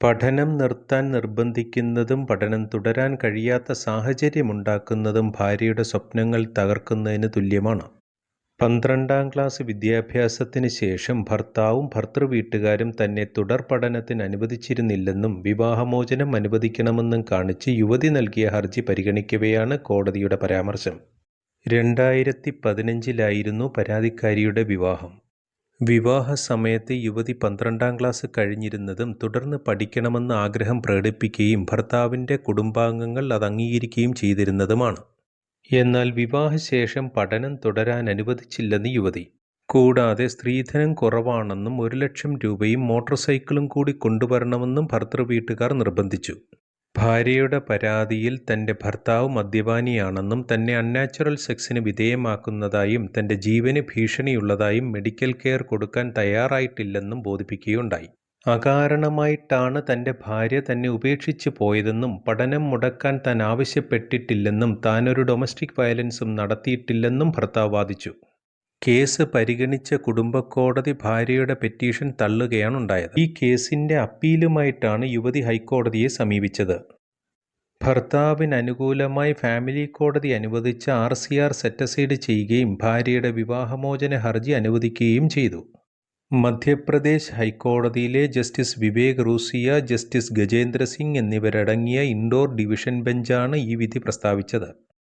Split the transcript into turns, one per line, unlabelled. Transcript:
പഠനം നിർത്താൻ നിർബന്ധിക്കുന്നതും പഠനം തുടരാൻ കഴിയാത്ത സാഹചര്യമുണ്ടാക്കുന്നതും ഭാര്യയുടെ സ്വപ്നങ്ങൾ തകർക്കുന്നതിന് തുല്യമാണ്. 12ാം ക്ലാസ് വിദ്യാഭ്യാസത്തിന് ശേഷം ഭർത്താവും ഭർതൃവീട്ടുകാരും തന്നെ തുടർ പഠനത്തിന് അനുവദിച്ചിരുന്നില്ലെന്നും വിവാഹമോചനം അനുവദിക്കണമെന്നും കാണിച്ച് യുവതി നൽകിയ ഹർജി പരിഗണിക്കവെയാണ് കോടതിയുടെ പരാമർശം. 2015-ലായിരുന്നു പരാതിക്കാരിയുടെ വിവാഹം. വിവാഹസമയത്ത് യുവതി 12ാം ക്ലാസ് കഴിഞ്ഞിരുന്നതും തുടർന്ന് പഠിക്കണമെന്ന് ആഗ്രഹം പ്രകടിപ്പിക്കുകയും ഭർത്താവിൻ്റെ കുടുംബാംഗങ്ങൾ അത് അംഗീകരിക്കുകയും ചെയ്തിരുന്നതുമാണ്. എന്നാൽ വിവാഹശേഷം പഠനം തുടരാൻ അനുവദിച്ചില്ലെന്ന് യുവതി. കൂടാതെ സ്ത്രീധനം കുറവാണെന്നും 1 ലക്ഷം രൂപയും മോട്ടോർ സൈക്കിളും കൂടി കൊണ്ടുവരണമെന്നും ഭർതൃവീട്ടുകാർ നിർബന്ധിച്ചു. ഭാര്യയുടെ പരാതിയിൽ തൻ്റെ ഭർത്താവ് മദ്യപാനിയാണെന്നും തന്നെ അൺനാച്ചുറൽ സെക്സിന് വിധേയമാക്കുന്നതായും തൻ്റെ ജീവന് ഭീഷണിയുള്ളതായും മെഡിക്കൽ കെയർ കൊടുക്കാൻ തയ്യാറായിട്ടില്ലെന്നും ബോധിപ്പിക്കുകയുണ്ടായി. അകാരണമായിട്ടാണ് തൻ്റെ ഭാര്യ തന്നെ ഉപേക്ഷിച്ച് പോയതെന്നും പഠനം മുടക്കാൻ താൻ ആവശ്യപ്പെട്ടിട്ടില്ലെന്നും താനൊരു ഡൊമസ്റ്റിക് വയലൻസും നടത്തിയിട്ടില്ലെന്നും ഭർത്താവ് വാദിച്ചു. കേസ് പരിഗണിച്ച കുടുംബക്കോടതി ഭാര്യയുടെ പെറ്റീഷൻ തള്ളുകയാണുണ്ടായത്. ഈ കേസിൻ്റെ അപ്പീലുമായിട്ടാണ് യുവതി ഹൈക്കോടതിയെ സമീപിച്ചത്. ഭർത്താവിന് അനുകൂലമായി ഫാമിലി കോടതി അനുവദിച്ച RCR സെറ്റ് അസൈഡ് ചെയ്യുകയും ഭാര്യയുടെ വിവാഹമോചന ഹർജി അനുവദിക്കുകയും ചെയ്തു. മധ്യപ്രദേശ് ഹൈക്കോടതിയിലെ ജസ്റ്റിസ് വിവേക് റൂസിയ, ജസ്റ്റിസ് ഗജേന്ദ്ര സിംഗ് എന്നിവരടങ്ങിയ ഇൻഡോർ ഡിവിഷൻ ബെഞ്ചാണ് ഈ വിധി പ്രസ്താവിച്ചത്.